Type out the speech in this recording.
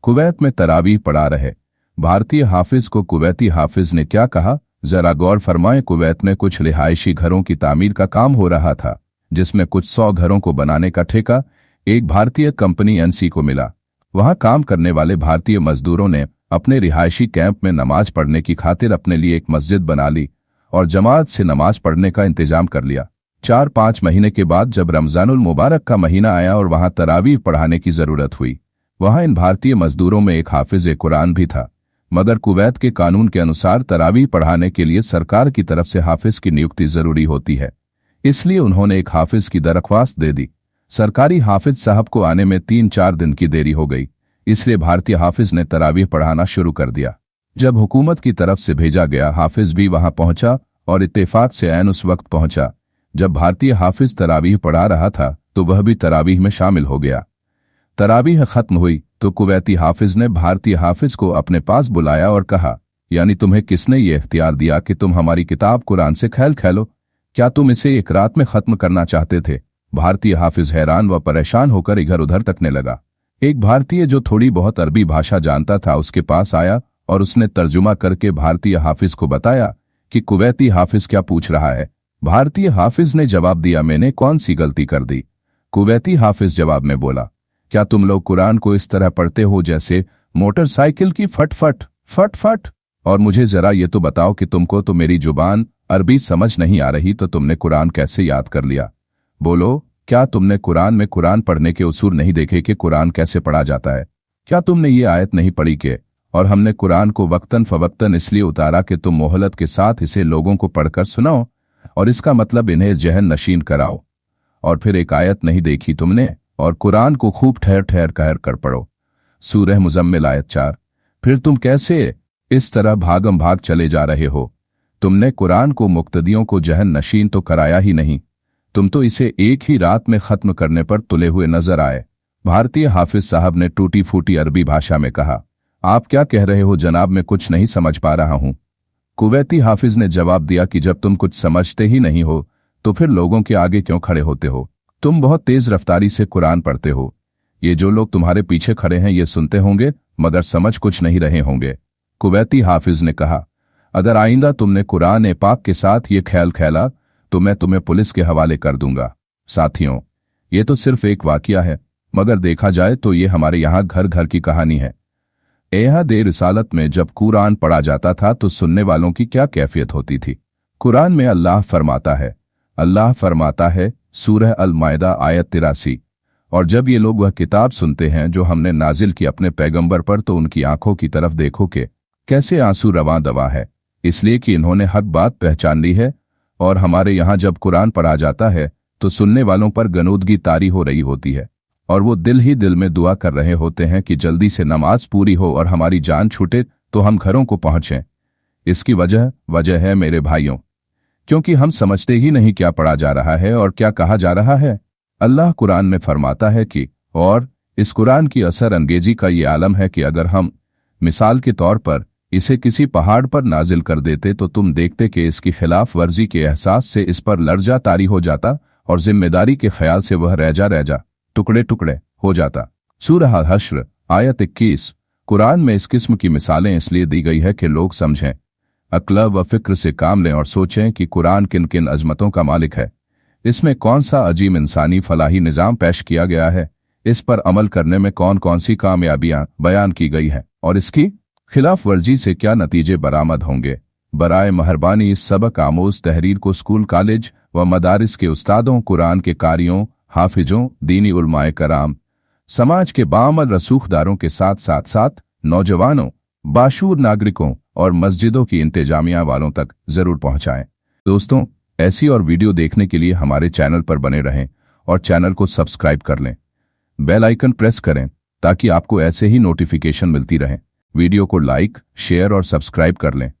Kuwait में तरावीह पढ़ा रहे भारतीय हाफिज को कुवैती हाफिज ने क्या कहा, जरा गौर फरमाएं। कुवैत में कुछ रिहायशी घरों की तामीर का काम हो रहा था, जिसमें कुछ 100 घरों को बनाने का ठेका एक भारतीय कंपनी एनसी को मिला। वहां काम करने वाले भारतीय मजदूरों ने अपने रिहायशी कैंप में नमाज पढ़ने की खातिर अपने लिए एक मस्जिद बना ली और जमात से नमाज पढ़ने का इंतजाम कर लिया। 4-5 महीने के बाद जब रमजानुल मुबारक का महीना आया और वहां तरावीह पढ़ाने की जरूरत हुई, वहां इन भारतीय मजदूरों में एक हाफिज कुरान भी था। मगर कुवैत के कानून के अनुसार तरावीह पढ़ाने के लिए सरकार की तरफ से हाफिज की नियुक्ति जरूरी होती है, इसलिए उन्होंने एक हाफिज की दरख्वास्त दे दी। सरकारी हाफिज साहब को आने में 3-4 दिन की देरी हो गई, इसलिए भारतीय हाफिज ने तरावीह पढ़ाना शुरू कर दिया। जब हुकूमत की तरफ से भेजा गया हाफिज भी वहां पहुंचा और इत्तेफाक से ऐन उस वक्त पहुंचा जब भारतीय हाफिज तरावीह पढ़ा रहा था, तो वह भी तरावीह में शामिल हो गया। तरावीह खत्म हुई तो कुवैती हाफिज ने भारतीय हाफिज को अपने पास बुलाया और कहा, यानी तुम्हें किसने ये इख्तियार दिया कि तुम हमारी किताब कुरान से खेल खेलो? क्या तुम इसे एक रात में खत्म करना चाहते थे? भारतीय हाफिज हैरान व परेशान होकर इधर उधर तकने लगा। एक भारतीय जो थोड़ी बहुत अरबी भाषा जानता था उसके पास आया और उसने तर्जुमा करके भारतीय हाफिज को बताया कि कुवैती हाफिज क्या पूछ रहा है। भारतीय हाफिज ने जवाब दिया, मैंने कौन सी गलती कर दी? कुवैती हाफिज जवाब में बोला, क्या तुम लोग कुरान को इस तरह पढ़ते हो जैसे मोटरसाइकिल की फट फट फट फट? और मुझे जरा ये तो बताओ कि तुमको तो मेरी जुबान अरबी समझ नहीं आ रही, तो तुमने कुरान कैसे याद कर लिया? बोलो, क्या तुमने कुरान में कुरान पढ़ने के उसूल नहीं देखे कि कुरान कैसे पढ़ा जाता है? क्या तुमने ये आयत नहीं पढ़ी कि और हमने कुरान को वक्तन फवक्तन इसलिए उतारा कि तुम मोहलत के साथ इसे लोगों को पढ़कर सुनाओ और इसका मतलब इन्हें जहन नशीन कराओ? और फिर एक आयत नहीं देखी तुमने और कुरान को खूब ठहर ठहर कहर कर पढ़ो। सूरह मुजम्मिल आयत 4। फिर तुम कैसे इस तरह भागम भाग चले जा रहे हो? तुमने कुरान को मुक्तदियों को जहन नशीन तो कराया ही नहीं, तुम तो इसे एक ही रात में खत्म करने पर तुले हुए नजर आए। भारतीय हाफिज साहब ने टूटी फूटी अरबी भाषा में कहा, आप क्या कह रहे हो जनाब, मैं कुछ नहीं समझ पा रहा हूं। कुवैती हाफिज ने जवाब दिया कि जब तुम कुछ समझते ही नहीं हो तो फिर लोगों के आगे क्यों खड़े होते हो? तुम बहुत तेज रफ्तारी से कुरान पढ़ते हो, ये जो लोग तुम्हारे पीछे खड़े हैं ये सुनते होंगे मगर समझ कुछ नहीं रहे होंगे। कुवैती हाफिज ने कहा, अगर आइंदा तुमने कुरान पाक के साथ ये ख्याल खेला तो मैं तुम्हें पुलिस के हवाले कर दूंगा। साथियों, ये तो सिर्फ एक वाकया है, मगर देखा जाए तो ये हमारे यहाँ घर घर की कहानी है। एहद रिसालत में जब कुरान पढ़ा जाता था तो सुनने वालों की क्या कैफियत होती थी। कुरान में अल्लाह फरमाता है सूरह अल मायदा आयत 83, और जब ये लोग वह किताब सुनते हैं जो हमने नाजिल की अपने पैगंबर पर तो उनकी आंखों की तरफ देखो कि कैसे आंसू रवां दवा है, इसलिए कि इन्होंने हक बात पहचान ली है। और हमारे यहाँ जब कुरान पढ़ा जाता है तो सुनने वालों पर गनूदगी तारी हो रही होती है और वो दिल ही दिल में दुआ कर रहे होते हैं कि जल्दी से नमाज पूरी हो और हमारी जान छूटे तो हम घरों को पहुंचें। इसकी वजह है मेरे भाइयों, क्योंकि हम समझते ही नहीं क्या पढ़ा जा रहा है और क्या कहा जा रहा है। अल्लाह कुरान में फरमाता है कि और इस कुरान की असर अंगेजी का ये आलम है कि अगर हम मिसाल के तौर पर इसे किसी पहाड़ पर नाजिल कर देते तो तुम देखते कि इसकी खिलाफ वर्जी के एहसास से इस पर लर्जा तारी हो जाता और जिम्मेदारी के ख्याल से वह रह टुकड़े टुकड़े हो जाता। सूरह हश्र आयत 21। कुरान में इस किस्म की मिसालें इसलिए दी गई है कि लोग समझें, अक्ल व फिक्र से काम लें और सोचें कि कुरान किन किन अजमतों का मालिक है, इसमें कौन सा अजीम इंसानी फलाही निज़ाम पेश किया गया है, इस पर अमल करने में कौन कौन सी कामयाबियां बयान की गई हैं और इसकी खिलाफ वर्जी से क्या नतीजे बरामद होंगे। बराए मेहरबानी इस सबक आमोज तहरीर को स्कूल कॉलेज व मदारिस के उस्तादों, कुरान के कारियों, हाफिजों, दीनी उलमाए कराम, समाज के बाअमल रसूखदारों के साथ साथ नौजवानों, बाशूर नागरिकों और मस्जिदों की इंतजामिया वालों तक जरूर पहुंचाएं। दोस्तों, ऐसी और वीडियो देखने के लिए हमारे चैनल पर बने रहें और चैनल को सब्सक्राइब कर लें। बेल आइकन प्रेस करें ताकि आपको ऐसे ही नोटिफिकेशन मिलती रहें। वीडियो को लाइक, शेयर और सब्सक्राइब कर लें।